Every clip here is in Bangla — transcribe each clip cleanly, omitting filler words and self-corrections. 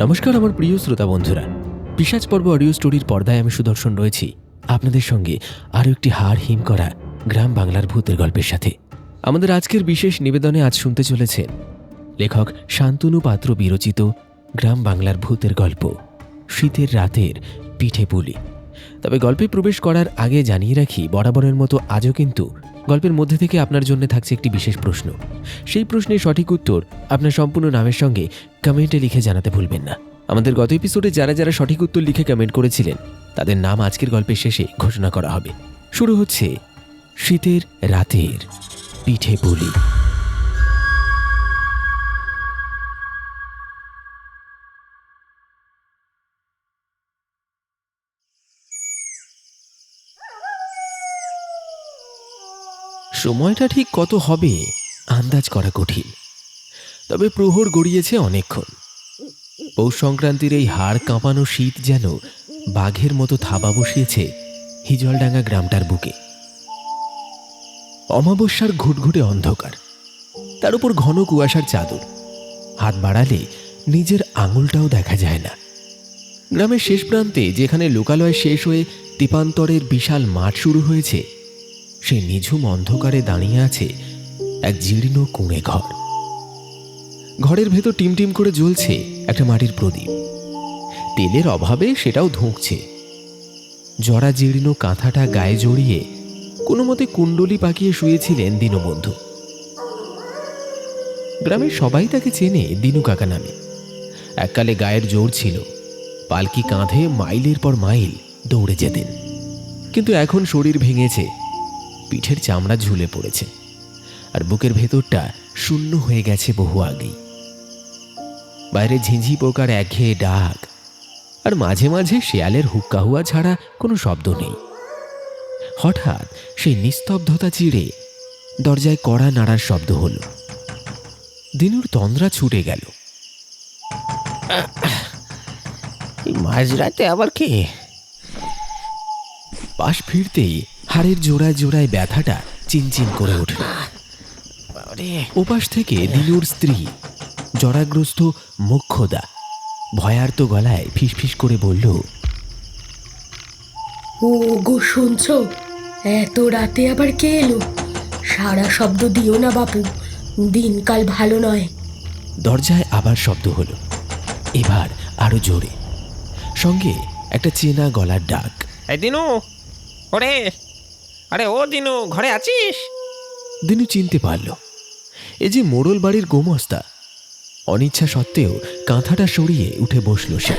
নমস্কার আমার প্রিয় শ্রোতা বন্ধুরা, পিশাচ পর্ব অডিও স্টোরির পর্দায় আমি সুদর্শন রয়েছি আপনাদের সঙ্গে আরও একটি হাড় হিম করা গ্রাম বাংলার ভূতের গল্পের সাথে। আমাদের আজকের বিশেষ নিবেদনে আজ শুনতে চলেছেন লেখক শান্তনু পাত্র বিরচিত গ্রাম বাংলার ভূতের গল্প শীতের রাতের পিঠে পুলি। তবে গল্পে প্রবেশ করার আগে জানিয়ে রাখি, বরাবরের মতো আজও কিন্তু গল্পের মধ্যে থেকে আপনার জন্য থাকছে একটি বিশেষ প্রশ্ন। সেই প্রশ্নের সঠিক উত্তর আপনার সম্পূর্ণ নামের সঙ্গে কমেন্টে লিখে জানাতে ভুলবেন না। আমাদের গত এপিসোডে যারা যারা সঠিক উত্তর লিখে কমেন্ট করেছিলেন তাদের নাম আজকের গল্পের শেষে ঘোষণা করা হবে। শুরু হচ্ছে শীতের রাতের পিঠে পুলি। সময়টা ঠিক কত হবে আন্দাজ করা কঠিন, তবে প্রহর গড়িয়েছে অনেকক্ষণ। পৌষ সংক্রান্তির এই হাড় কাঁপানো শীত যেন বাঘের মতো থাবা বসিয়েছে হিজলডাঙ্গা গ্রামটার বুকে। অমাবস্যার ঘুটঘুটে অন্ধকার, তার উপর ঘন কুয়াশার চাদর। হাত বাড়ালে নিজের আঙুলটাও দেখা যায় না। গ্রামের শেষ প্রান্তে, যেখানে লোকালয় শেষ হয়ে তেপান্তরের বিশাল মাঠ শুরু হয়েছে, সেই নিঝুম অন্ধকারে দাঁড়িয়ে আছে এক জীর্ণ কুঁড়ে ঘর। ঘরের ভেতর টিমটিম করে জ্বলছে একটা মাটির প্রদীপ। তেলের অভাবে সেটাও ধুঁকছে। জরা জীর্ণ কাঁথাটা গায়ে জড়িয়ে কোনো মতে কুণ্ডলি পাকিয়ে শুয়েছিলেন দীনবন্ধু। গ্রামের সবাই তাকে চেনে দিনু কাকা নামে। এককালে গায়ের জোর ছিল, পালকি কাঁধে মাইলের পর মাইল দৌড়ে যেতেন। কিন্তু এখন শরীর ভেঙেছে, পিঠের চামড়া ঝুলে পড়েছে, আর বুকের ভেতরটা শূন্য হয়ে গেছে বহু আগেই। বাইরে ঝিঁঝি পোকার একঘেয়ে ডাক, আর মাঝে মাঝে শেয়ালের হুক্কা হুয়া ছাড়া কোনো শব্দ নেই। হঠাৎ সেই নিস্তব্ধতা চিড়ে দরজায় কড়া নাড়ার শব্দ হল। দিনুর তন্দ্রা ছুটে গেল। মাঝরাতে আবার কে? পাশ ফিরতেই হাড়ের জোড়ায় জোড়ায় ব্যথাটা চিনচিন করে উঠল। ওপাশ থেকে দিনুর স্ত্রী, জরাগ্রস্ত মোক্ষদা, ভয়ার্ত গলায় ফিসফিস করে বলল, ও গো, শুনছো? এত রাতে আবার কে এলো? সারা শব্দ দিও না বাপু, দিনকাল ভালো নয়। দরজায় আবার শব্দ হলো, এবার আরো জোরে, সঙ্গে একটা চেনা গলার ডাক। এই দিনু, ওরে, আরে ও দিনু, ঘরে আছিস? দিনু চিনতে পারল, এ যে মোড়ল বাড়ির গোমস্তা। অনিচ্ছা সত্ত্বেও কাঁথাটা সরিয়ে উঠে বসল সে।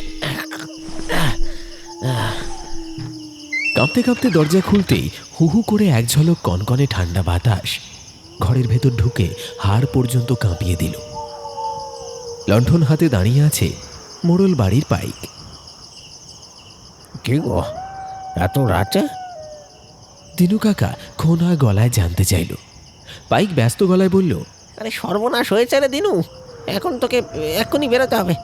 কাঁপতে কাঁপতে দরজা খুলতেই হু হু করে এক ঝলক কনকনে ঠান্ডা বাতাস ঘরের ভেতর ঢুকে হাড় পর্যন্ত কাঁপিয়ে দিল। লণ্ঠন হাতে দাঁড়িয়ে আছে মোড়ল বাড়ির পাইক। কি গো, এত রাতে? দিনু কাকা খোনা গলায় জানতে চাইল। পাইক ব্যস্ত গলায় বলল, আরে সর্বনাশ হয়েছে রে দিনু, এখন তোকে এক্ষুনি বেরোতে হবে।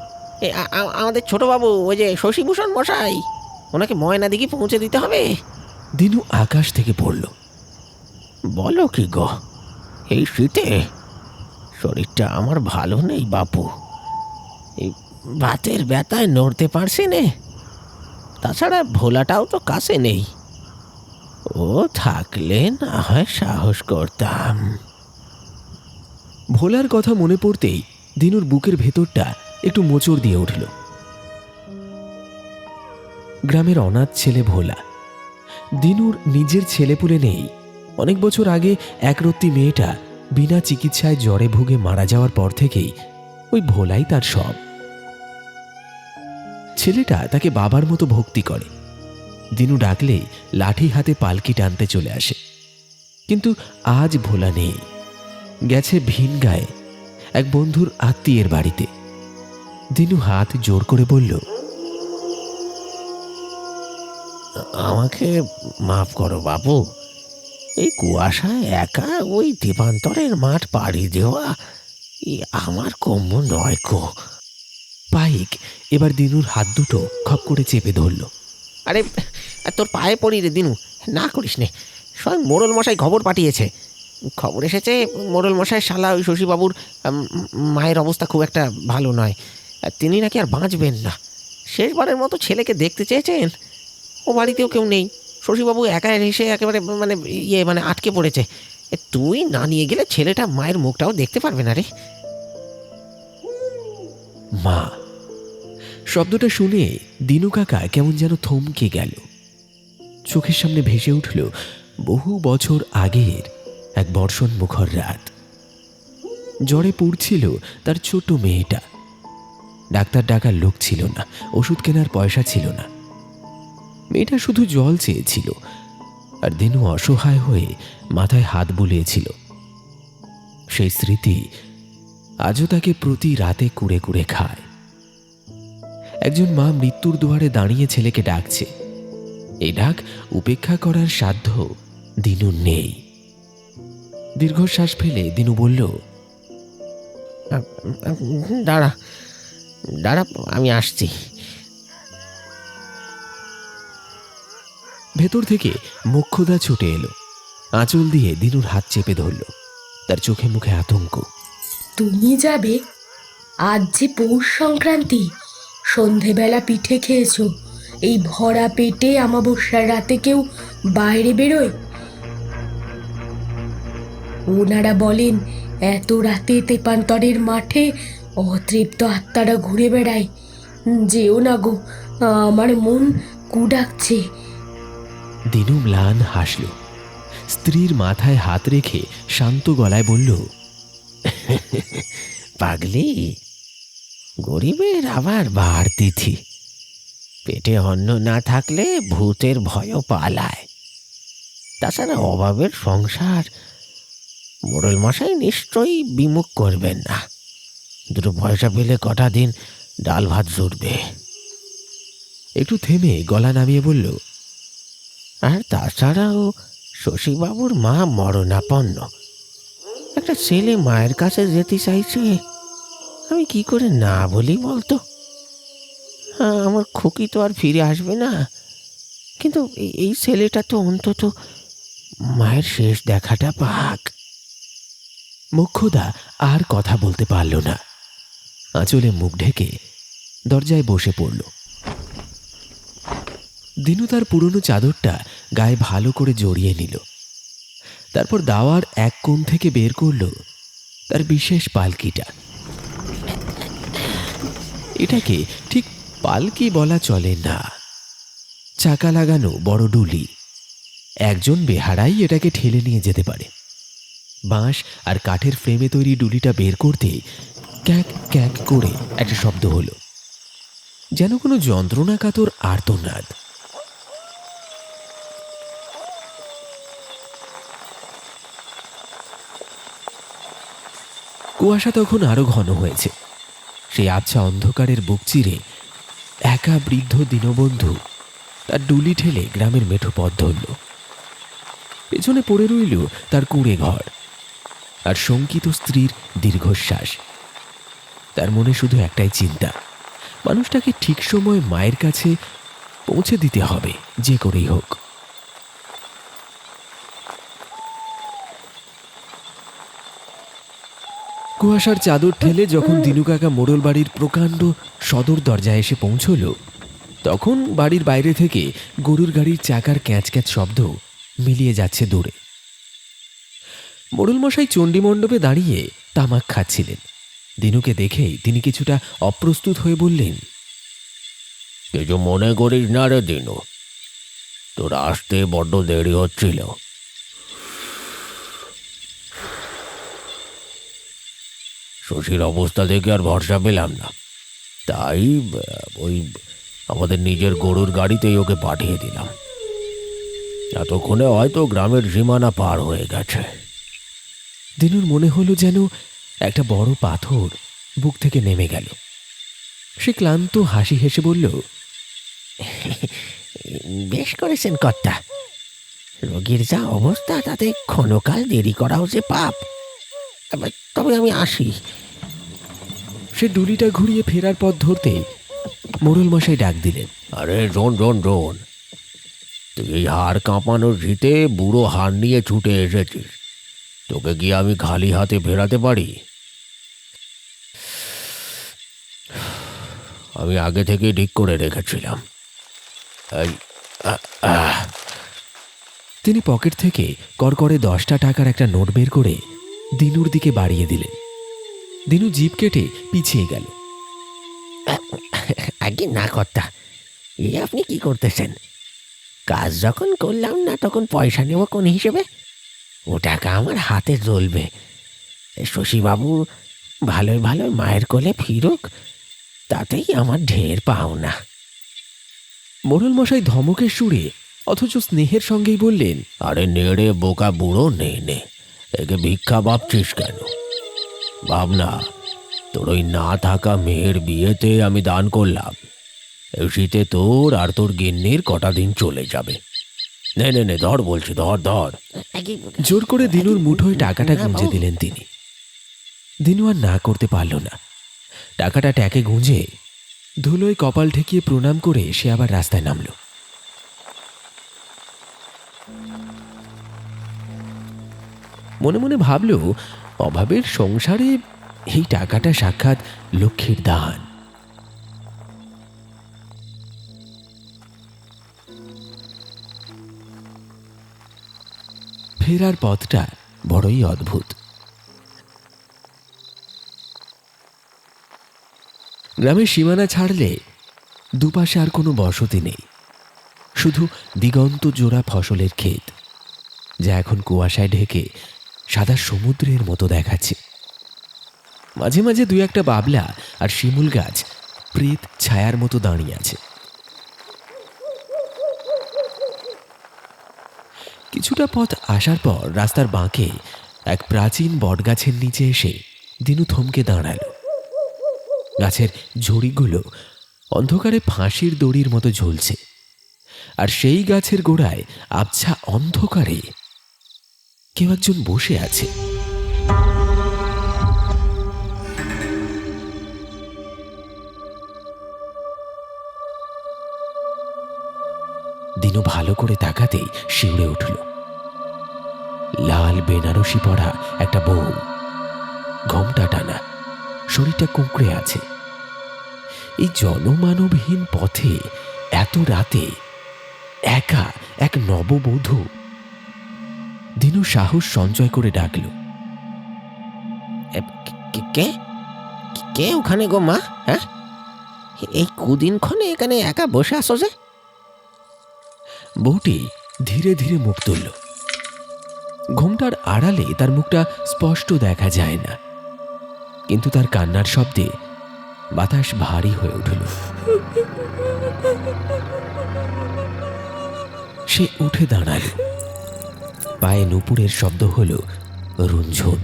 আমাদের ছোটবাবু, ওই যে শশীভূষণ মশাই, ওনাকে ময়না দিঘি পৌঁছে দিতে হবে। দিনু আকাশ থেকে পড়ল। বলো কি গো, এই শীতে? শরীরটা আমার ভালো নেই বাপু, এই বাতের ব্যথায় নড়তে পারছি নে। তাছাড়া ভোলাটাও তো কাছে নেই, ও থাকলে না হয় সাহস করতাম। ভোলার কথা মনে পড়তেই দিনুর বুকের ভেতরটা একটু মোচড় দিয়ে উঠল। গ্রামের অনাথ ছেলে ভোলা। দিনুর নিজের ছেলেপুলে নেই। অনেক বছর আগে একরত্তি মেয়েটা বিনা চিকিৎসায় জ্বরে ভুগে মারা যাওয়ার পর থেকেই ওই ভোলাই তার সব। ছেলেটা তাকে বাবার মতো ভক্তি করে। দিনু ডাকলেই লাঠি হাতে পালকি টানতে চলে আসে। কিন্তু আজ ভোলা নেই, গেছে ভিন গায়ে এক বন্ধুর আত্মীয়ের বাড়িতে। দিনু হাত জোর করে বলল, আমাকে মাফ করো বাবু, এই কুয়াশায় একা ওই তেপান্তরের মাঠ পাড়ি দেওয়া আমার কম্য নয় গো। পাইক এবার দিনুর হাত দুটো খপ করে চেপে ধরল। আরে তোর পায়ে পড়ি রে দিনু, না করিস নে। স্বয়ং মোড়ল মশাই খবর পাঠিয়েছে। খবর এসেছে মোড়ল মশাই শালা ওই শশীবাবুর মায়ের অবস্থা খুব একটা ভালো নয়। আর তিনি নাকি আর বাঁচবেন না। শেষবারের মতো ছেলেকে দেখতে চেয়েছেন, ও বাড়িতেও কেউ নেই। শশীবাবু একা এসে একেবারে মানে আটকে পড়েছে। তুই না নিয়ে গেলে ছেলেটা মায়ের মুখটাও দেখতে পারবে না রে। মা শব্দটা শুনে দিনু কাকা কেমন যেন থমকে গেল। চোখের সামনে ভেসে উঠল বহু বছর আগের এক বর্ষণ মুখর রাত। জ্বরে পুড়ছিল তার ছোট মেয়েটা। ডাক্তার ডাকার লোক ছিল না, ওষুধ কেনার পয়সা ছিল না। মেয়েটা শুধু জল চেয়েছিল, আর দিনু অসহায় হয়ে মাথায় হাত বুলিয়েছিল। সেই স্মৃতি আজও তাকে প্রতি রাতে কুড়ে কুড়ে খায়। একজন মা মৃত্যুর দুয়ারে দাঁড়িয়ে ছেলেকে ডাকছে। এই ডাক উপেক্ষা করার সাধ্য দিনুর নেই। দীর্ঘশ্বাস ফেলে দিনু বলল, দাঁড়া দাঁড়া, আমি আসছি। ভেতর থেকে মোক্ষদা ছুটে এলো। আঁচল দিয়ে দিনুর হাত চেপে ধরল। তার চোখে মুখে আতঙ্ক। তুমি যাবে? আজ যে পৌষ সংক্রান্তি, সন্ধেবেলা পিঠে খেয়েছো। এই ভরা পেটে অমাবস্যার রাতে কেউ বাইরে বেরোয়? ওনারা বলেন এত রাতে তেপান্তরের মাঠে অতৃপ্ত আত্মারা ঘুরে বেড়ায়। যেও না গো, আমার মন কুডাকছে। দিনু ম্লান হাসল। স্ত্রীর মাথায় হাত রেখে শান্ত গলায় বলল, পাগলি, গরিবের আবার বার তিথি। পেটে অন্ন না থাকলে ভূতের ভয়ও পালায়। তাছাড়া অভাবের সংসার মোড়ল মশাই নিশ্চয়ই বিমুখ করবেন না। দুটো পয়সা পেলে কটা দিন ডাল ভাত জুটবে। একটু থেমে গলা নামিয়ে বলল, আর তাছাড়াও শশীবাবুর মা মরণাপন্ন। একটা ছেলে মায়ের কাছে যেতে চাইছে, আমি কি করে না বলি বলতো? হ্যাঁ, আমার খুকি তো আর ফিরে আসবে না, কিন্তু এই ছেলেটা তো অন্তত মায়ের শেষ দেখাটা পাক। মোক্ষদা আর কথা বলতে পারল না। আঁচলে মুখ ঢেকে দরজায় বসে পড়ল। দিনু তার পুরনো চাদরটা গায়ে ভালো করে জড়িয়ে নিল। তারপর দাওয়ার এক কোণ থেকে বের করল তার বিশেষ পালকিটা। এটাকে ঠিক পালকি বলা চলে না, চাকা লাগানো বড় ডুলি। একজন বেহারাই এটাকে ঠেলে নিয়ে যেতে পারে। বাঁশ আর কাঠের ফ্রেমে তৈরি ডুলিটা বের করতে ক্যাক ক্যাক করে একটা শব্দ হলো, যেন কোনো যন্ত্রণাকাতর আর্তনাদ। কুয়াশা তখন আরো ঘন হয়েছে। সেই আবছা অন্ধকারের বুক চিরে একা বৃদ্ধ দীনবন্ধু তার ডুলি ঠেলে গ্রামের মেঠো পথ ধরল। পেছনে পড়ে রইল তার কুঁড়ে ঘর আর শঙ্কিত স্ত্রীর দীর্ঘশ্বাস। তার মনে শুধু একটাই চিন্তা, মানুষটাকে ঠিক সময় মায়ের কাছে পৌঁছে দিতে হবে যে করেই হোক। কুয়াশার চাদর ঠেলে যখন দিনু কাকা মোড়ল বাড়ির প্রকাণ্ড সদর দরজায় এসে পৌঁছল, তখন বাড়ির বাইরে থেকে গরুর গাড়ির চাকার ক্যাঁচ ক্যাঁচ শব্দ মিলিয়ে যাচ্ছে দূরে। মোড়ল মশাই চণ্ডীমণ্ডপে দাঁড়িয়ে তামাক খাচ্ছিলেন। দিনুকে দেখেই তিনি কিছুটা অপ্রস্তুত হয়ে বললেন, কিছু মনে করিস না রে দিনু, তোর আসতে বড্ড দেরি হচ্ছিল। শশীর অবস্থা দেখে আর ভরসা পেলাম না, তাই ওই আমাদের নিজের গরুর গাড়িতেই ওকে পাঠিয়ে দিলাম। এতক্ষণে হয়তো গ্রামের সীমানা পার হয়ে গেছে। দিনুর মনে হলো যেন একটা বড় পাথর বুক থেকে নেমে গেল। সে ক্লান্ত হাসি হেসে বলল, বেশ করেছেন কর্তা, রোগীর যা অবস্থা তাতে ক্ষণকাল দেরি করাও যে পাপ। তবে আমি আসি। সে ডুলিটা ঘুরিয়ে ফেরার পথ ধরতে মোড়ল মশাই ডাক দিলেন, আরে রোন রোন রোন, তুই এই হাড় কাঁপানোর শীতে বুড়ো হাড় নিয়ে ছুটে এসেছিস, তোকে কি আমি খালি হাতে ফেরাতে পারি? আমি আগে থেকে ঠিক করে রেখেছিলাম। এই, আ- আহ, তিনি পকেট থেকে করকরে 10টা টাকার একটা নোট বের করে দিনুর দিকে বাড়িয়ে দিলেন। দিনু জিভ কেটে পিছিয়ে গেল। আগে না কর্তা, এ আপনি কি করতেছেন? কাজ যখন করলাম না তখন পয়সা নেব কোন হিসেবে? ও টাকা আমার হাতে জ্বলবে। শশীবাবু ভালোই ভালোই মায়ের কোলে ফিরুক, তাতেই আমার ঢের পাওনা। মোড়ল মশাই ধমকের সুরে অথচ স্নেহের সঙ্গেই বললেন, আরে নেড়ে বোকা বুড়ো, নে নে, একে ভিক্ষা ভাবছিস কেন? ভাবনা, তোর ওই না থাকা মেয়ের বিয়েতে আমি দান করলাম। এই শীতে তোর আর তোর গিন্নির কটা দিন চলে যাবে। নে নে নে, ধর বলছি, ধর ধর। জোর করে দিনুর মুঠোয় টাকাটা গুঁজে দিলেন তিনি। দিনু আর না করতে পারল না। টাকাটা ট্যাকে গুঁজে ধুলোয় কপাল ঠেকিয়ে প্রণাম করে সে আবার রাস্তায় নামল। মনে মনে ভাবল, অভাবের সংসারে এই টাকাটা সাক্ষাৎ লক্ষ্মীর দান। ফেরার পথটা বড়ই অদ্ভুত। গ্রামের সীমানা ছাড়লে দুপাশে আর কোনো বসতি নেই, শুধু দিগন্ত জোড়া ফসলের ক্ষেত, যা এখন কুয়াশায় ঢেকে সাদা সমুদ্রের মতো দেখাচ্ছে। মাঝে মাঝে দুই একটা বাবলা আর শিমুল গাছ প্রেত ছায়ার মতো দাঁড়িয়ে আছে। কিছুটা পথ আসার পর রাস্তার বাঁকে এক প্রাচীন বটগাছের নিচে এসে দিনু থমকে দাঁড়াল। গাছের ঝুড়িগুলো অন্ধকারে ফাঁসির দড়ির মতো ঝুলছে, আর সেই গাছের গোড়ায় আবছা অন্ধকারে কেউ একজন বসে আছে। দিনু ভালো করে তাকাতেই শিউরে উঠল। লাল বেনারসি পরা একটা বউ, ঘোমটা টানা, শরীরটা কুঁকড়ে আছে। এই জনমানবহীন পথে এত রাতে একা এক নববধূ। দিনু সাহস সঞ্চয় করে ডাকল, কে কে ওখানে গো মা? হ্যাঁ, এই কুদিনক্ষণে এখানে একা বসে আসো যে? বউটি ধীরে ধীরে মুখ তুলল। ঘোমটার আড়ালে তার মুখটা স্পষ্ট দেখা যায় না, কিন্তু তার কান্নার শব্দে বাতাস ভারী হয়ে উঠল। সে উঠে দাঁড়াল। পায়ে নুপুরের শব্দ হল রুঞ্ঝুন।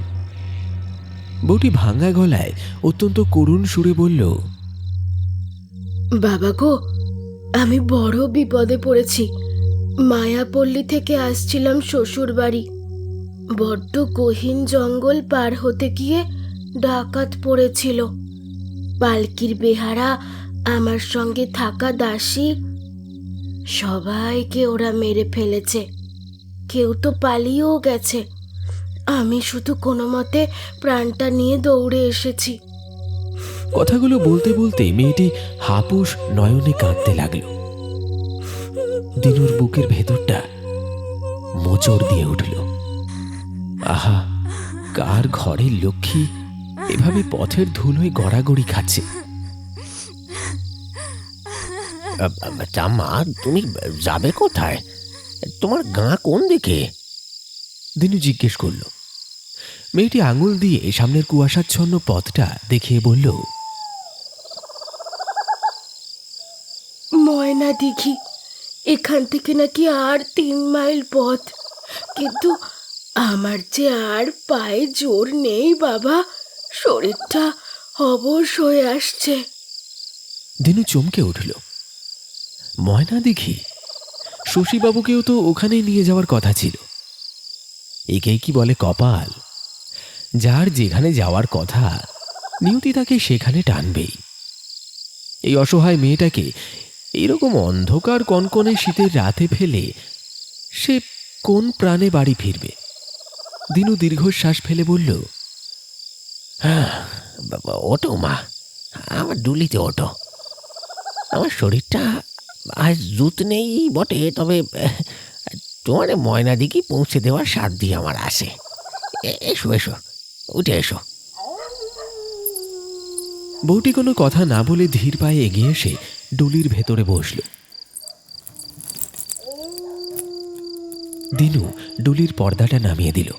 বউটি ভাঙা গলায় অত্যন্ত করুণ সুরে বলল, বাবা গো, আমি বড় বিপদে পড়েছি। মায়াপল্লী থেকে আসছিলাম শ্বশুর বাড়ি। বড্ড গহীন জঙ্গল পার হতে গিয়ে ডাকাত পড়েছিল। পালকির বেহারা, আমার সঙ্গে থাকা দাসী, সবাইকে ওরা মেরে ফেলেছে। কেউ তো পালিয়েও গেছে। আমি শুধু কোনো মতে প্রাণটা নিয়ে দৌড়ে এসেছি। কথাগুলো বলতে বলতে মেয়েটি হাপুস নয়নে কাঁদতে লাগল। দিনুর বুকের ভেতরটা মোচড় দিয়ে উঠল। আহা, কার ঘরের লক্ষ্মী এভাবে পথের ধুলোয় গড়াগড়ি খাচ্ছে? তা মা, তুমি যাবে কোথায়? তোমার গাঁ কোন দিকে? দিনু জিজ্ঞেস করল। মেয়েটি আঙুল দিয়ে সামনের কুয়াশাচ্ছন্ন পথটা দেখিয়ে বলল, ময়না দিঘি। এখান থেকে নাকি আর 3 মাইল পথ, কিন্তু আমার যে আর পায়ে জোর নেই বাবা। শরীরটা অবশ হয়ে আসছে। দিনু চমকে উঠল। ময়না দিঘি? শশীবাবুকেও তো ওখানেই নিয়ে যাওয়ার কথা ছিল। একেই কি বলে কপাল! যার যেখানে যাওয়ার কথা নিয়তি তাকে সেখানে টানবেই। এই অসহায় মেয়েটাকে এইরকম অন্ধকার কনকনে শীতের রাতে ফেলে সে কোন প্রাণে বাড়ি ফিরবে? দিনু দীর্ঘশ্বাস ফেলে বলল, হ্যাঁ, ওটো মা, আমার ডুলিতে ওটো। আমার শরীরটা আজ জুত নেই বটে, তবে তোমার ময়না দিকে পৌঁছে দেওয়ার সাথ দিয়ে আমার আসে। এসো এসো, উঠে এসো। বউটি কোনো কথা না বলে ধীর পায়ে এগিয়ে এসে ডুলির ভেতরে বসল। দিনু ডুলির পর্দাটা নামিয়ে দিল।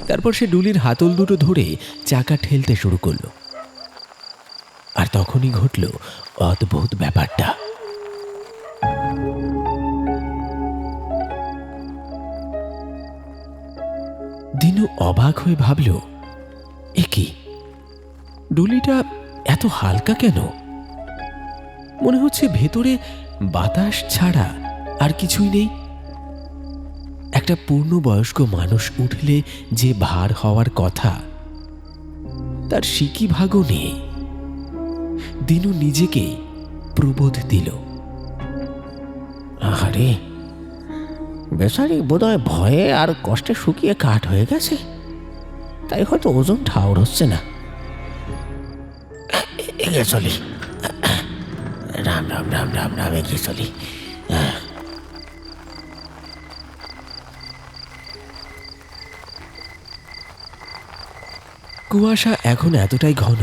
তারপর সে ডুলির হাতল দুটো ধরে চাকা ঠেলতে শুরু করল। আর তখনই ঘটল অদ্ভুত ব্যাপারটা। দিনু অবাক হয়ে ভাবল, এ কি, ডুলিটা এত হালকা কেন? মনে হচ্ছে ভেতরে বাতাস ছাড়া আর কিছুই নেই। একটা পূর্ণবয়স্ক মানুষ উঠলে যে ভার হওয়ার কথা, তার সিকি ভাগও নেই। দিনু নিজেকে প্রবোধ দিল, আরে বেচারি বোধহয় ভয়ে আর কষ্টে শুকিয়ে কাঠ হয়ে গেছে, তাই হয়তো ওজন ঠাউর হচ্ছে না। এগিয়ে চলি, রাম রাম রাম রাম রাম, এগিয়ে চলি। কুয়াশা এখন এতটাই ঘন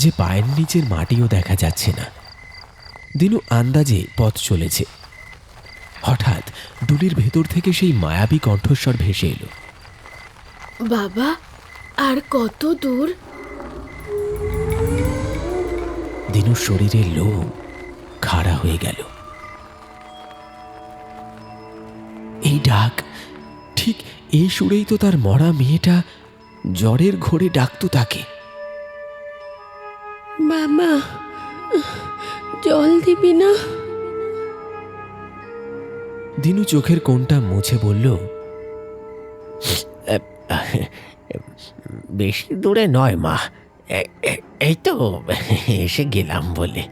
যে পায়ের নিচের মাটিও দেখা যাচ্ছে না। দিনু আন্দাজে পথ চলেছে। হঠাৎ ডুলির ভেতর থেকে সেই মায়াবী কণ্ঠস্বর ভেসে এলো, বাবা, আর কত দূর? দিনুর শরীরের লোম খাড়া হয়ে গেল। এই ডাক, ঠিক এই সুরেই তো তার মরা মেয়েটা জ্বরের ঘোরে ডাকতো তাকে। মামা, জল দিবি না? দিনু চোখের কোণটা মুছে বলল, বেশি দূরে নয় মা, এই তো এসে গেলাম বলে।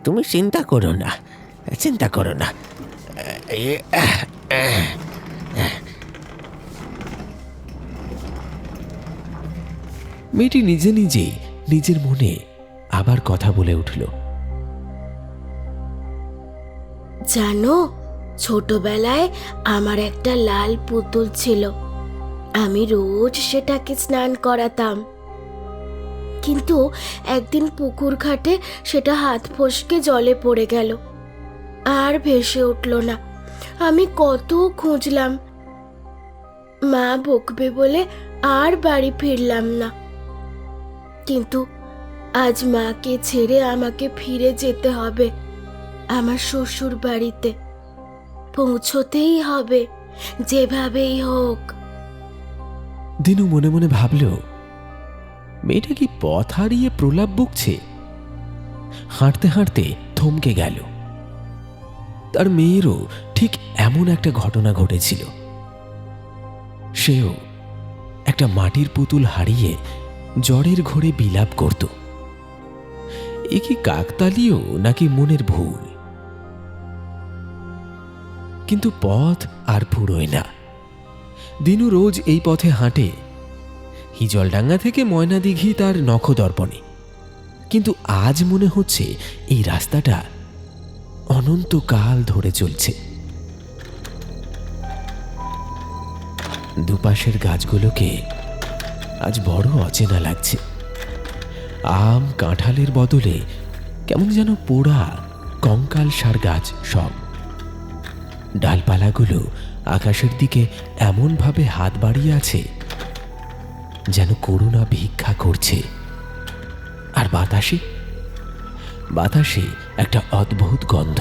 তুমি চিন্তা করো না, চিন্তা করো না। মেয়েটি নিজে নিজেই নিজের মনে আবার কথা বলে উঠল, জানো, ছোটবেলায় আমার একটা লাল পুতুল ছিল। আমি রোজ সেটাকে স্নান করাতাম, কিন্তু একদিন পুকুর ঘাটে সেটা হাত ফসকে জলে পড়ে গেল, আর ভেসে উঠল না। আমি কত খুঁজলাম, মা বকবে বলে আর বাড়ি ফিরলাম না। কিন্তু আজ মাকে ছেড়ে আমাকে ফিরে যেতে হবে আমার শ্বশুর বাড়িতে। পৌঁছতেই হবে যেভাবেই হোক। দিনু মনে মনে ভাবল, মেয়েটা কি পথ হারিয়ে প্রলাপ বকছে? হাঁটতে হাঁটতে থমকে গেল। তার মেয়েরও ঠিক এমন একটা ঘটনা ঘটেছিল। সেও একটা মাটির পুতুল হারিয়ে জ্বরের ঘোরে বিলাপ করত। এ কি কাকতালীয় নাকি মনের ভুল? কিন্তু পথ আর ফুরোয় না। দিনু রোজ এই পথে হাঁটে। হিজলডাঙ্গা থেকে ময়নাদিঘি তার নখদর্পণে, কিন্তু আজ মনে হচ্ছে এই রাস্তাটা অনন্তকাল ধরে চলছে। দুপাশের গাছগুলোকে আজ বড় অচেনা লাগছে। আম কাঁঠালের বদলে কেমন যেন পোড়া কঙ্কাল সার গাছ সব। ডালপালাগুলো আকাশের দিকে এমনভাবে হাত বাড়িয়ে আছে যেন করুণা ভিক্ষা করছে। আর বাতাসে বাতাসে একটা অদ্ভুত গন্ধ।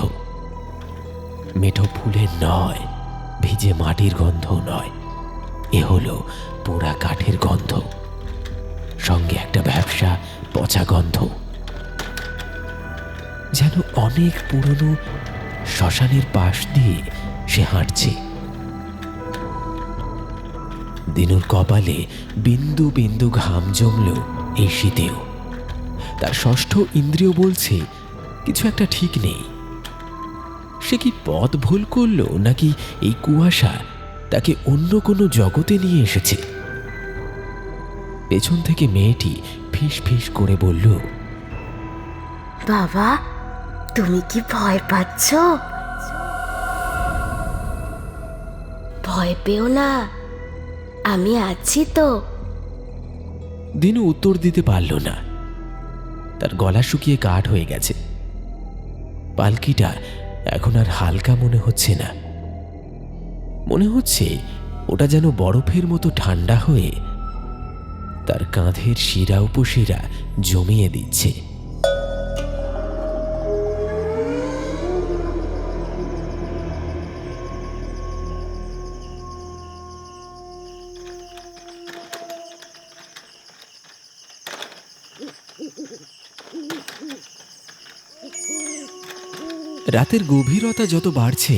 মেঠো ফুলের নয়, ভিজে মাটির গন্ধ নয়, এ হলো পোড়া কাঠের গন্ধ, সঙ্গে একটা ব্যবসা পচা গন্ধ, যেন অনেক পুরনো শ্মশানের পাশ দিয়ে সে হাঁটছে। দিনুর কপালে বিন্দু বিন্দু ঘাম জমল এই শীতেও। তার ষষ্ঠ ইন্দ্রিয় বলছে কিছু একটা ঠিক নেই। সে কি পথ ভুল করল, নাকি এই কুয়াশা তাকে অন্য কোনো জগতে নিয়ে এসেছে? পেছন থেকে মেয়েটি ফিস ফিস করে বলল, বাবা, তুমি কি ভয় পাচ্ছ? ভয় পেও না, আমি আছি তো। দিনু উত্তর দিতে পারল না। তার গলা শুকিয়ে কাঠ হয়ে গেছে। পালকিটা এখন আর হালকা মনে হচ্ছে না। মনে হচ্ছে ওটা যেন বরফের মতো ঠান্ডা হয়ে তার কাঁধের শিরা উপশিরা জমিয়ে দিচ্ছে। রাতের গভীরতা যত বাড়ছে,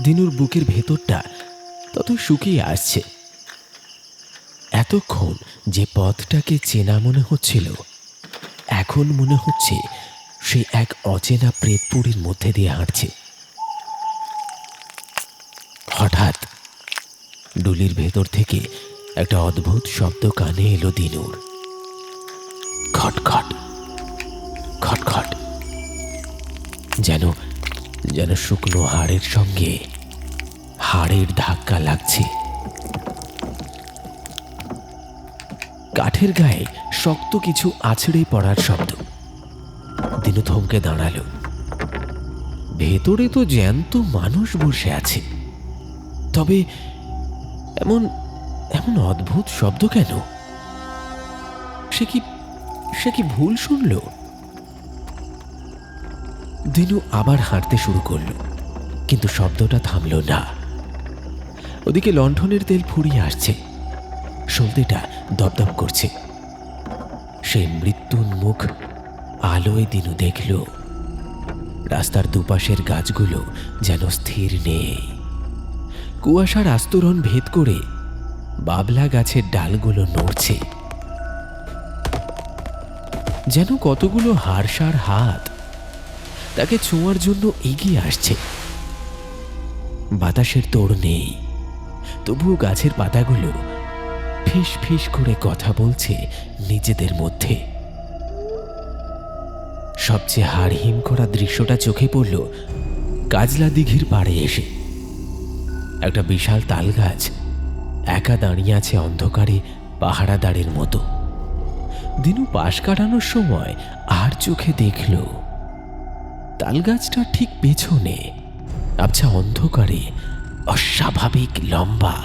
দিনুর বুকের ভেতরটা তত শুকিয়ে আসছে। এতক্ষণ যে পথটাকে চেনা মনে হচ্ছিল, এখন মনে হচ্ছে সে এক অচেনা প্রেতপুরীর মধ্যে দিয়ে হাঁটছে। হঠাৎ ডুলির ভেতর থেকে একটা অদ্ভুত শব্দ কানে এলো দিনুর। খটখট খটখট, যেন যেন শুকনো হাড়ের সঙ্গে হাড়ের ধাক্কা লাগছে। কাঠের গায়ে শক্ত কিছু আছড়ে পড়ার শব্দ। দিনু থমকে দাঁড়ালো। ভেতরে তো জ্যান্ত মানুষ বসে আছে, তবে এমন এমন অদ্ভুত শব্দ কেন? সে কি ভুল শুনল? দিনু আবার হাঁটতে শুরু করলো, কিন্তু শব্দটা থামল না। ওদিকে লণ্ঠনের তেল ফুরিয়ে আসছে, সলতেটা দপদপ করছে। সেই মৃত্যুন্মুখ আলোয় দিনু দেখল রাস্তার দুপাশের গাছগুলো যেন স্থির নেই। কুয়াশার আস্তরণ ভেদ করে বাবলা গাছের ডালগুলো নড়ছে, যেন কতগুলো হাড়সার হাত তাকে ছোঁয়ার জন্য এগিয়ে আসছে। বাতাসের তোড় নেই, তবুও গাছের পাতাগুলো ফিস ফিস করে কথা বলছে নিজেদের মধ্যে। সবচেয়ে হাড়হিম করা দৃশ্যটা চোখে পড়ল কাজলা দিঘির পাড়ে এসে। একটা বিশাল তাল গাছ একা দাঁড়িয়ে আছে অন্ধকারে পাহারাদারের মতো। দিনু পাশ কাটানোর সময় আর চোখে দেখল তাল গাছটা ঠিক পেছনে আবছা অন্ধকারে অস্বাভাবিক লম্বা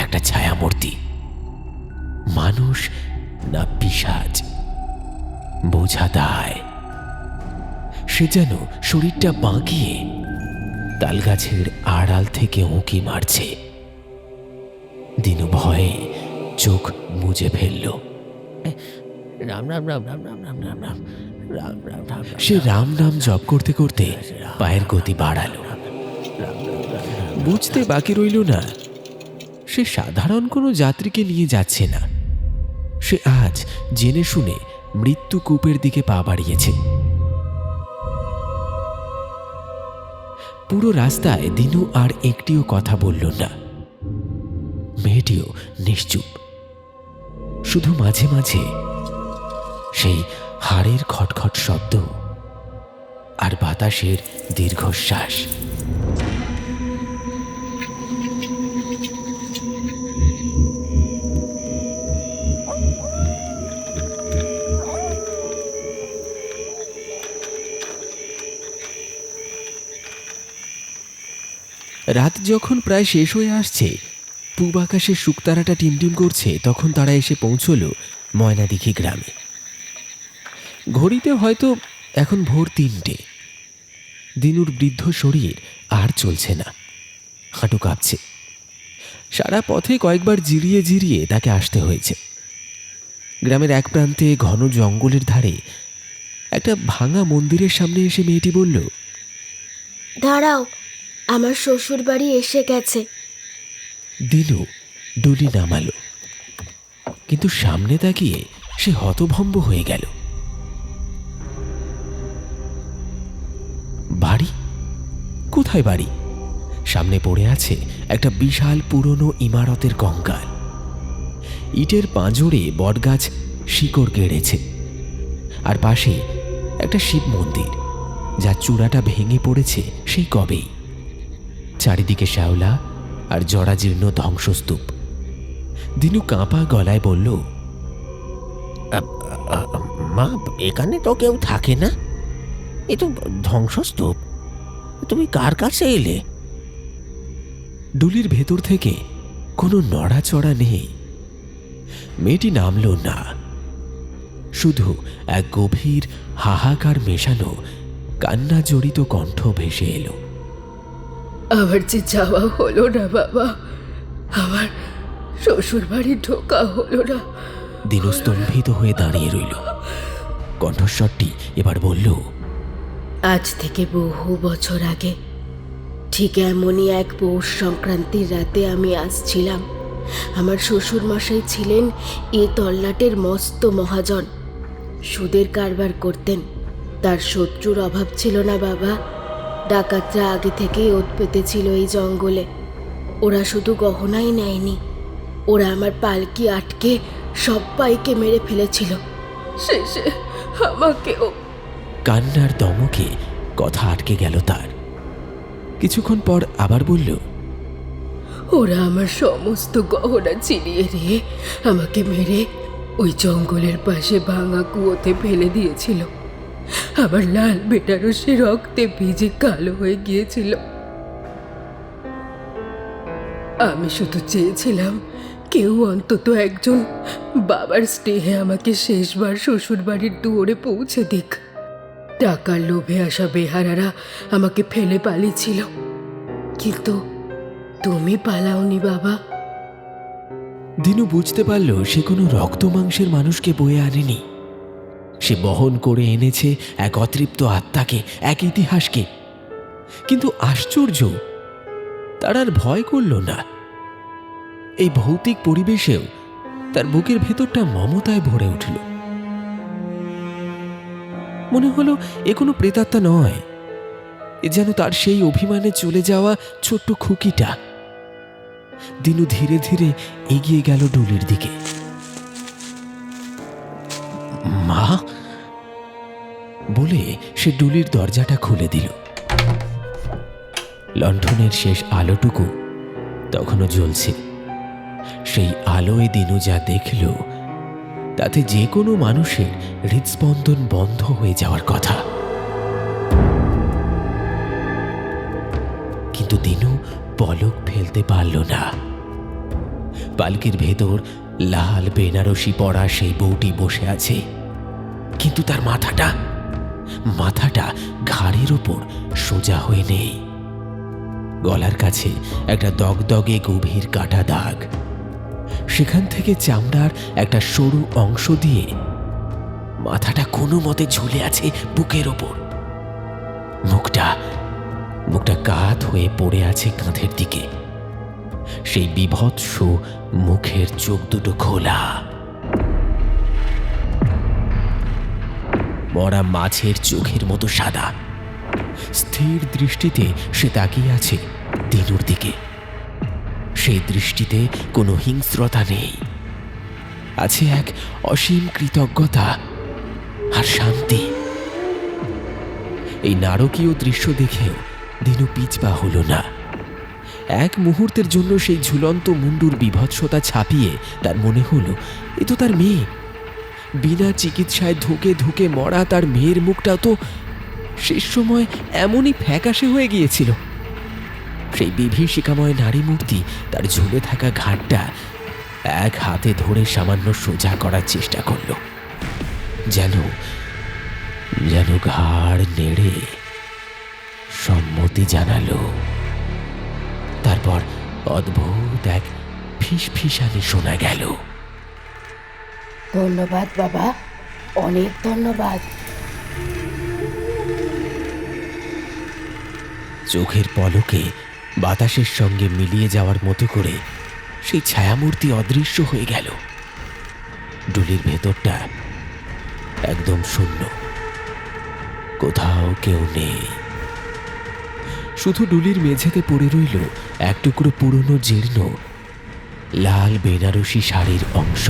একটা ছায়ামূর্তি। মানুষ না পিশাচ বোঝা দায়। সে যেন শরীরটা বাঁকিয়ে তালগাছের আড়াল থেকে উঁকি মারছে। দিনু ভয়ে চোখ মুজে ফেলল। রাম রাম রাম রাম রাম রাম রাম রাম রাম রাম রাম। সে রাম নাম জপ করতে করতে পায়ের গতি বাড়ালো। বুঝতে বাকি রইল না সে সাধারণ কোনো যাত্রীকে নিয়ে যাচ্ছে না। সে আজ জেনে শুনে মৃত্যু কূপের দিকে পা বাড়িয়েছে। পুরো রাস্তায় দিনু আর একটিও কথা বলল না। মেয়েটিও নিশ্চুপ। শুধু মাঝে মাঝে সেই হাড়ের খটখট শব্দ আর বাতাসের দীর্ঘশ্বাস। রাত যখন প্রায় শেষ হয়ে আসছে, পূব আকাশে শুকতারাটা টিমটিম করছে, তখন তারা এসে পৌঁছল ময়নাদিঘি গ্রামে। ঘড়িতে হয়তো এখন ভোর 3টে। দিনুর বৃদ্ধ শরীর আর চলছে না, হাঁটু কাঁপছে। সারা পথে কয়েকবার জিরিয়ে জিরিয়ে তাকে আসতে হয়েছে। গ্রামের এক প্রান্তে ঘন জঙ্গলের ধারে একটা ভাঙা মন্দিরের সামনে এসে মেয়েটি বলল, দাঁড়াও, আমার শ্বশুর বাড়ি এসে গেছে। দিনু ডুলি নামালো, কিন্তু সামনে তাকিয়ে সে হতভম্ব হয়ে গেল। বাড়ি? কোথায় বাড়ি? সামনে পড়ে আছে একটা বিশাল পুরনো ইমারতের কঙ্কাল। ইটের পাঁজরে বটগাছ শিকড় গেড়েছে, আর পাশে একটা শিব মন্দির যার চূড়াটা ভেঙে পড়েছে সেই কবেই। চারিদিকে শ্যাওলা আর জরাজীর্ণ ধ্বংসস্তূপ। দিনু কাঁপা গলায় বলল, মা, এখানে তো কেউ থাকে না, এ তো ধ্বংসস্তূপ। তুমি কার কাছে এলে? ডুলির ভেতর থেকে কোনো নড়াচড়া নেই। মেয়েটি নামল না, শুধু এক গভীর হাহাকার মেশানো কান্না জড়িত কণ্ঠ ভেসে এলো। আমার যে যাওয়া হলো না বাবা, আমার শ্বশুর বাড়ি ঢোকা হলো না। দিনু স্তম্ভিত হয়ে দাঁড়িয়ে রইল। কণ্ঠস্বরটি এবার বলল, আজ থেকে বহু বছর আগে ঠিক এমনই এক পৌষ সংক্রান্তির রাতে আমি আসছিলাম। আমার শ্বশুর মশাই ছিলেন এ তল্লাটের মস্ত মহাজন, সুদের কারবার করতেন। তার শত্রুর অভাব ছিল না বাবা। ডাকাতরা আগে থেকেই ওত পেতেছিল এই জঙ্গলে। ওরা শুধু গহনাই নেয়নি, ওরা আমার পালকি আটকে সব্বাইকে মেরে ফেলেছিল, শেষে আমাকেও। কান্নার দমকে কথা আটকে গেল তার। কিছুক্ষণ পর আবার বলল, ওরা আমার সমস্ত গহনা ছিনিয়ে নিয়ে আমাকে মেরে ওই জঙ্গলের পাশে ভাঙা কুয়োতে ফেলে দিয়েছিল। আমার লাল বেনারসি রক্তে ভিজে কালো হয়ে গিয়েছিল। আমি শুধু চেয়েছিলাম কেউ অন্তত একজন বাবার স্নেহে আমাকে শেষবার শ্বশুর বাড়ির দুয়ারে পৌঁছে দিক। টাকার লোভে আসা বেহারারা আমাকে ফেলে পালিয়েছিল, কিন্তু তুমি পালাওনি বাবা। দিনু বুঝতে পারল সে কোনো রক্ত মাংসের মানুষকে বয়ে আনেনি। সে বহন করে এনেছে এক অতৃপ্ত আত্মাকে, এক ইতিহাসকে। কিন্তু আশ্চর্য, তার আর ভয় করল না। এই ভৌতিক পরিবেশেও তার বুকের ভেতরটা মমতায় ভরে উঠল। মনে হলো এ কোনো প্রেতাত্মা নয়, এ যেন তার সেই অভিমানে চলে যাওয়া ছোট্ট খুকিটা। দিনু ধীরে ধীরে এগিয়ে গেল ডুলির দিকে। মা, বলে সে ডুলির দরজাটা খুলে দিল। লণ্ঠনের শেষ আলোটুকু তখনও জ্বলছে। সেই আলোয় দিনু যা দেখল তাতে যে কোনো মানুষের হৃদস্পন্দন বন্ধ হয়ে যাওয়ার কথা। কিন্তু দিনু পলক ফেলতে পারল না। পালকির ভেতর লাল বেনারসি পরা সেই বউটি বসে আছে, কিন্তু তার মাথাটা ঘাড়ের ওপর সোজা হয়ে নেই। গলার কাছে একটা দগদগে গভীর কাটা দাগ। সেখান থেকে চামড়ার একটা সরু অংশ দিয়ে মাথাটা কোনো মতে ঝুলে আছে বুকের ওপর। মুখটা কাত হয়ে পড়ে আছে কাঁধের দিকে। সেই বিভৎস মুখের চোখ দুটো খোলা। মরা মাছের চোখের মতো সাদা। স্থির দৃষ্টিতে সে তাকিয়ে আছে দিনুর দিকে। সেই দৃষ্টিতে কোনো হিংস্রতা নেই, আছে এক অসীম কৃতজ্ঞতা আর শান্তি। এই নারকীয় দৃশ্য দেখেও দিনু পিছপা হল না। এক মুহূর্তের জন্য সেই ঝুলন্ত মুন্ডুর বিভৎসতা ছাপিয়ে তার মনে হলো এ তো তার মেয়ে। বিনা চিকিৎসায় ধুকে ধুকে মরা তার মেয়ের মুখটা তো শেষ সময় এমনই ফ্যাকাশে হয়ে গিয়েছিল। সেই বিভীষিকাময় নারী মূর্তি তার ঝুলে থাকা ঘাটটা এক হাতে ধরে সামান্য সোজা করার চেষ্টা করল, যেন ঘাড় নেড়ে সম্মতি জানালো। তারপর অদ্ভুত এক ফিসফিসানি শোনা গেল। ধন্যবাদ বাবা, অনেক ধন্যবাদ। চোখের পলকে বাতাসের সঙ্গে মিলিয়ে যাওয়ার মতো করে সেই ছায়ামূর্তি অদৃশ্য হয়ে গেল। ডুলির ভেতরটা একদম শূন্য, কোথাও কেউ নেই। শুধু ডুলির মেঝেতে পড়ে রইল এক টুকরো পুরনো জীর্ণ লাল বেনারসি শাড়ির অংশ।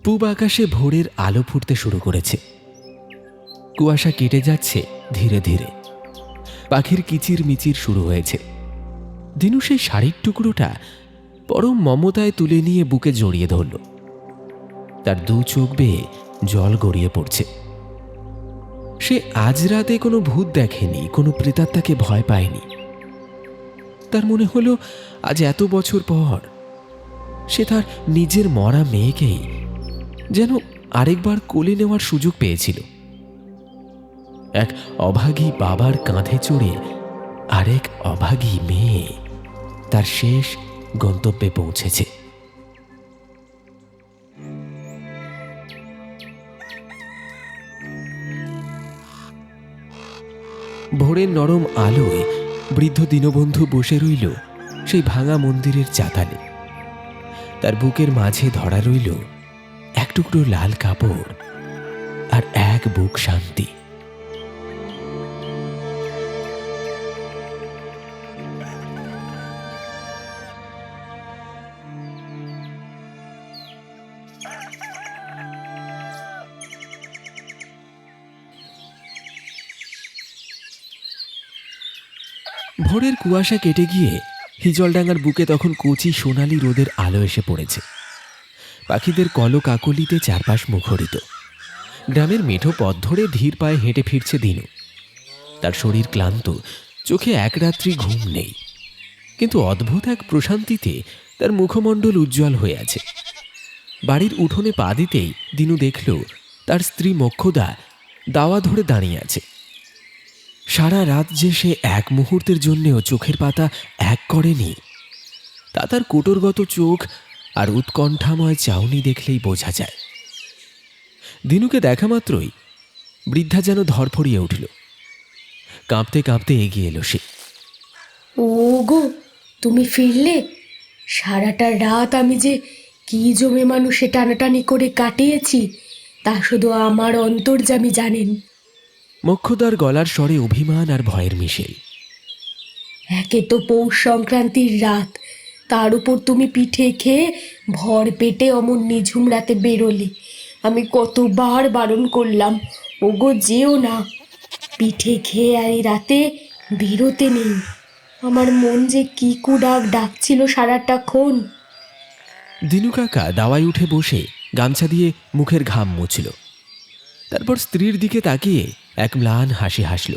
পূব আকাশে ভোরের আলো ফুটতে শুরু করেছে। কুয়াশা কেটে যাচ্ছে ধীরে ধীরে। পাখির কিচির মিচির শুরু হয়েছে। দিনু সেই শাড়ির টুকরোটা পরম মমতায় তুলে নিয়ে বুকে জড়িয়ে ধরল। তার দু চোখ বেয়ে জল গড়িয়ে পড়ছে। সে আজ রাতে কোনো ভূত দেখেনি, কোনো প্রেতাত্মাকে ভয় পায়নি। তার মনে হলো আজ এত বছর পর সে তার নিজের মরা মেয়েকেই যেন আরেকবার কোলে নেওয়ার সুযোগ পেয়েছিল। এক অভাগী বাবার কাঁধে চড়ে আরেক অভাগী মেয়ে তার শেষ গন্তব্যে পৌঁছেছে। ভোরের নরম আলোয় বৃদ্ধ দীনবন্ধু বসে রইল সেই ভাঙা মন্দিরের চাতালে। তার বুকের মাঝে ধরা রইল এক টুকরো লাল কাপড় আর এক বুক শান্তি। ভোরের কুয়াশা কেটে গিয়ে হিজলডাঙ্গার বুকে তখন কচি সোনালি রোদের আলো এসে পড়েছে। পাখিদের কলকাকলিতে চারপাশ মুখরিত। গ্রামের মেঠো পথ ধরে ধীর পায়ে হেঁটে ফিরছে দিনু। তার শরীর ক্লান্ত, চোখে এক রাত্রি ঘুম নেই, কিন্তু অদ্ভুত এক প্রশান্তিতে তার মুখমণ্ডল উজ্জ্বল হয়ে আছে। বাড়ির উঠোনে পা দিতেই দিনু দেখল তার স্ত্রী মোক্ষদা দাওয়া ধরে দাঁড়িয়ে আছে। সারা রাত যে সে এক মুহূর্তের জন্যেও চোখের পাতা এক করেনি, তা তার কোটরগত চোখ আর উৎকণ্ঠাময় চাউনি দেখলেই বোঝা যায়। দিনুকে দেখা মাত্রই বৃদ্ধা যেন ধরফড়িয়ে উঠল। কাঁপতে কাঁপতে এগিয়ে এলো সে। ও গো, তুমি ফিরলে? সারাটা রাত আমি যে কি জমে মানুষে টানাটানি করে কাটিয়েছি তা শুধু আমার অন্তর্যামী জানেন। মোক্ষদার গলার স্বরে অভিমান আর ভয়ের মিশেল। একে তো পৌষ সংক্রান্তির রাত, তার উপর তুমি পিঠে খেয়ে ভর পেটে অমন নিঝুম রাতে বেরোলে। আমি কতবার বারণ করলাম, ওগো যেও না, পিঠে খেয়ে এই রাতে বেরোতে নেই। আমার মন যে কি কুডাক ডাকছিল সারাটাক্ষণ। দিনু কাকা দাওয়ায় উঠে বসে গামছা দিয়ে মুখের ঘাম মুছল। তারপর স্ত্রীর দিকে তাকিয়ে এক ম্লান হাসি হাসল,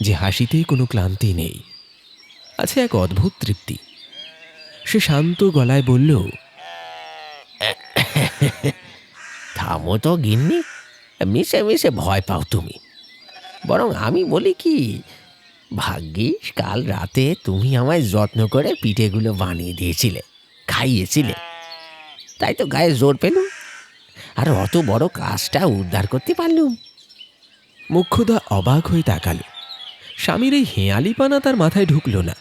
যে হাসিতে কোনো ক্লান্তি নেই, আছে এক অদ্ভুত তৃপ্তি। সে শান্ত গলায় বলল, থামো তো গিন্নি, মিশে মিশে ভয় পাও তুমি। বরং আমি বলি কি, ভাগ্যিস কাল রাতে তুমি আমায় যত্ন করে পিঠেগুলো বানিয়ে দিয়েছিলে, খাইয়েছিলে, তাই তো গায়ে জোর পেলুম, আর অত বড় কাজটা উদ্ধার করতে পারলুম। মোক্ষদা অবাক হয়ে তাকাল। স্বামীর এই হেঁয়ালিপানা তার মাথায় ঢুকল না।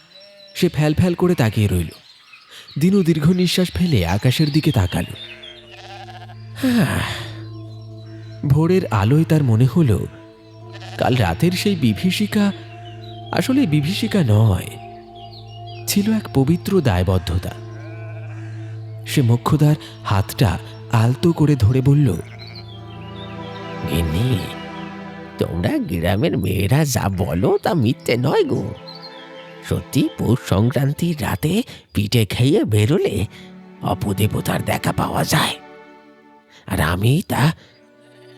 সে ফ্যাল ফ্যাল করে তাকিয়ে রইল। দিনু দীর্ঘ নিঃশ্বাস ফেলে আকাশের দিকে তাকাল। ভোরের আলোয় তার মনে হলো কাল রাতের সেই বিভীষিকা আসলে বিভীষিকা নয়, ছিল এক পবিত্র দায়বদ্ধতা। সে মোক্ষদার হাতটা আলতো করে ধরে বলল, গিন্নি, তোমরা গ্রামের মেয়েরা যা বলো তা মিথ্যে নয় গো। সত্যি পৌষ সংক্রান্তির রাতে পিঠে খেয়ে বেরোলে অপদেবতার দেখা পাওয়া যায়, আর আমি তা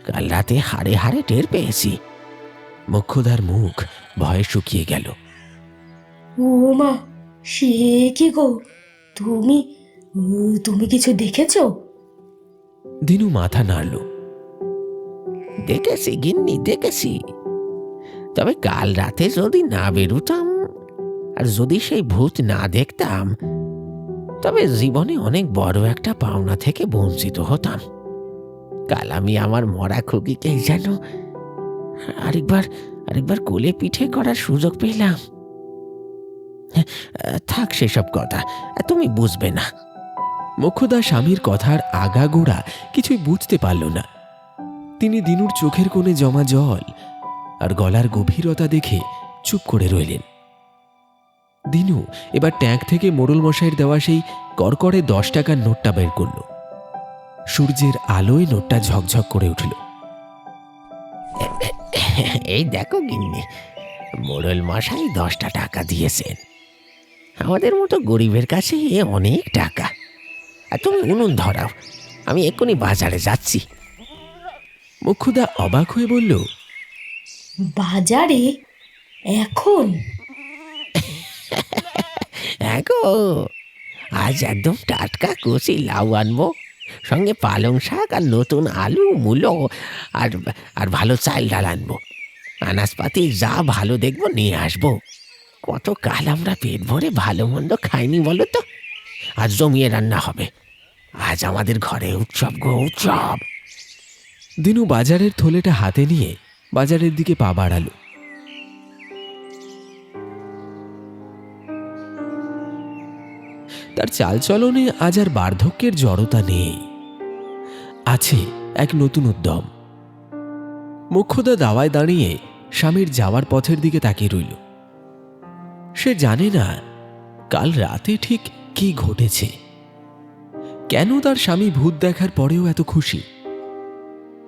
কাল রাতে হাড়ে হাড়ে টের পেয়েছি। মোক্ষদার মুখ ভয়ে শুকিয়ে গেল। ও মা, সে কি গো, তুমি তুমি কিছু দেখেছো? দিনু মাথা নাড়ল। দেখেছি গিন্নি, দেখেছি। তবে কাল রাতে যদি না বেরোতাম আর যদি সেই ভূত না দেখতাম, তবে জীবনে অনেক বড় একটা পাওনা থেকে বঞ্চিত হতাম। কাল আমি আমার মরা খুকিকে যেন আরেকবার কোলে পিঠে করার সুযোগ পেলাম। থাক সেসব কথা, তুমি বুঝবে না। মোক্ষদা স্বামীর কথার আগাগোড়া কিছুই বুঝতে পারল না। তিনি দিনুর চোখের কোণে জমা জল আর গলার গভীরতা দেখে চুপ করে রইলেন। দিনু এবার ট্যাঙ্ক থেকে মোড়ল মশাইয়ের দেওয়া সেই করকরে 10 টাকার নোটটা বের করল। সূর্যের আলোয় নোটটা ঝকঝক করে উঠল। এই দেখো গিন্নি, মোড়ল মশাই 10টা টাকা দিয়েছেন। আমাদের মতো গরিবের কাছে এ অনেক টাকা। আর তুমি উনুন ধরাও, আমি এক্ষুনি বাজারে যাচ্ছি। মোক্ষদা অবাক হয়ে বলল, বাজারে এখন? গো, আজ একদম টাটকা কচি লাউ আনবো, সঙ্গে পালং শাক আর নতুন আলু মূলো আর আর ভালো চাল ডাল আনবো। আনাজপাতি যা ভালো দেখবো নিয়ে আসবো। কত কাল আমরা পেট ভরে ভালো মন্দ খাইনি বলো তো। আজ জমিয়ে রান্না হবে। আজ আমাদের ঘরে উৎসব গো, উৎসব। দিনু বাজারের থলেটা হাতে নিয়ে বাজারের দিকে পা বাড়ালো। তার চালচলনে আজ আর বার্ধক্যের জড়তা নেই, আছে এক নতুন উদ্যম। মোক্ষদা দাওয়ায় দাঁড়িয়ে স্বামীর যাওয়ার পথের দিকে তাকিয়ে রইল। সে জানে না কাল রাতে ঠিক কি ঘটেছে, কেন তার স্বামী ভূত দেখার পরেও এত খুশি।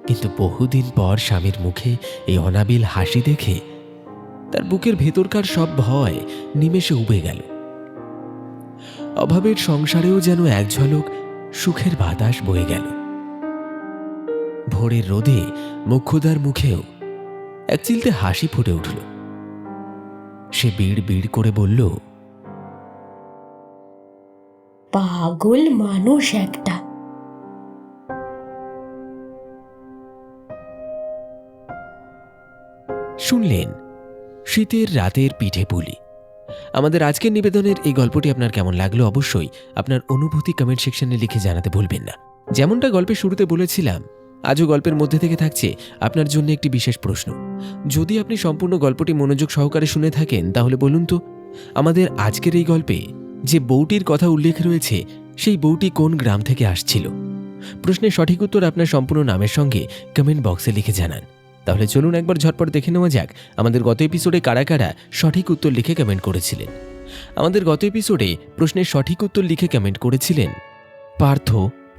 কিন্তু বহুদিন পর স্বামীর মুখে এই অনাবিল হাসি দেখে তার বুকের ভেতরকার সব ভয় নিমেষে উবে গেল। অভাবের সংসারেও যেন এক ঝলক সুখের বাতাস বয়ে গেল। ভোরের রোদে মোক্ষদার মুখেও এক চিলতে হাসি ফুটে উঠল। সে বিড় বিড় করে বলল, পাগল মানুষ একটা। শুনলেন শীতের রাতের পিঠে পুলি। আমাদের আজকের নিবেদনের এই গল্পটি আপনার কেমন লাগলো অবশ্যই আপনার অনুভূতি কমেন্ট সেকশনে লিখে জানাতে ভুলবেন না। যেমনটা গল্পের শুরুতে বলেছিলাম, আজও গল্পের মধ্যে থেকে থাকছে আপনার জন্য একটি বিশেষ প্রশ্ন। যদি আপনি সম্পূর্ণ গল্পটি মনোযোগ সহকারে শুনে থাকেন তাহলে বলুন তো, আমাদের আজকের এই গল্পে যে বউটির কথা উল্লেখ রয়েছে সেই বউটি কোন গ্রাম থেকে আসছিল? প্রশ্নের সঠিক উত্তর আপনার সম্পূর্ণ নামের সঙ্গে কমেন্ট বক্সে লিখে জানান। তাহলে চলুন একবার ঝটপট দেখে নেওয়া যাক আমাদের গত এপিসোডে কারা কারা সঠিক উত্তর লিখে কমেন্ট করেছিলেন। আমাদের গত এপিসোডে প্রশ্নের সঠিক উত্তর লিখে কমেন্ট করেছিলেন পার্থ,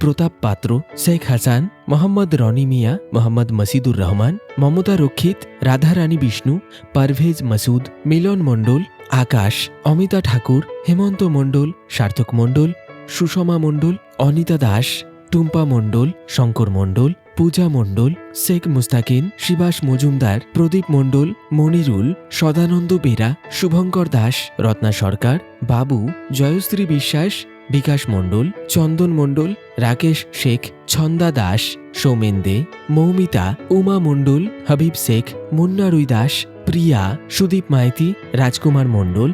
প্রতাপ পাত্র, শেখ হাসান, মোহাম্মদ রনি মিয়া, মোহাম্মদ মসিদুর রহমান, মমতা রক্ষিত, রাধারানী বিষ্ণু, পারভেজ মাসুদ, মিলন মণ্ডল, আকাশ, অমিতা ঠাকুর, হেমন্ত মণ্ডল, সার্থক মণ্ডল, সুষমা মণ্ডল, অনিতা দাস, টুম্পা মণ্ডল, শঙ্কর মণ্ডল, পূজা মণ্ডল, শেখ মুস্তাকিন, শিবাস মজুমদার, প্রদীপ মণ্ডল, মনিরুল, সদানন্দ বেরা, শুভঙ্কর দাস, রত্না সরকার, বাবু, জয়শ্রী বিশ্বাস, বিকাশ মণ্ডল, চন্দন মণ্ডল, রাকেশ শেখ, ছন্দা দাস, সৌমেন দে, মৌমিতা, উমা মণ্ডল, হাবিব শেখ, মুন্না রুই দাস, প্রিয়া, সুদীপ মাইতি, রাজকুমার মণ্ডল,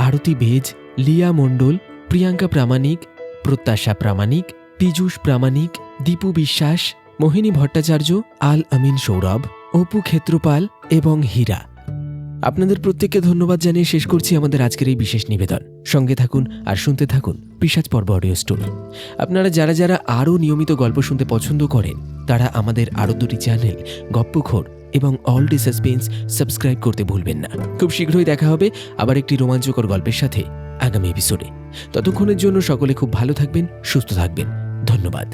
আরতি বেজ, লিয়া মণ্ডল, প্রিয়াঙ্কা প্রামাণিক, প্রত্যাশা প্রামাণিক, পীযূষ প্রামাণিক, দীপু বিশ্বাস, মোহিনী ভট্টাচার্য, আল আমিন সৌরভ, অপু ক্ষেত্রপাল এবং হীরা। আপনাদের প্রত্যেককে ধন্যবাদ জানিয়ে শেষ করছি আমাদের আজকের এই বিশেষ নিবেদন। সঙ্গে থাকুন আর শুনতে থাকুন পিশাচ পর্ব অডিও স্টোরি। আপনারা যারা যারা আরও নিয়মিত গল্প শুনতে পছন্দ করেন তারা আমাদের আরও দুটি চ্যানেল গপ্পখোর এবং অল ডি সাসপেন্স সাবস্ক্রাইব করতে ভুলবেন না। খুব শীঘ্রই দেখা হবে আবার একটি রোমাঞ্চকর গল্পের সাথে আগামী এপিসোডে। ততক্ষণের জন্য সকলে খুব ভালো থাকবেন, সুস্থ থাকবেন। ধন্যবাদ।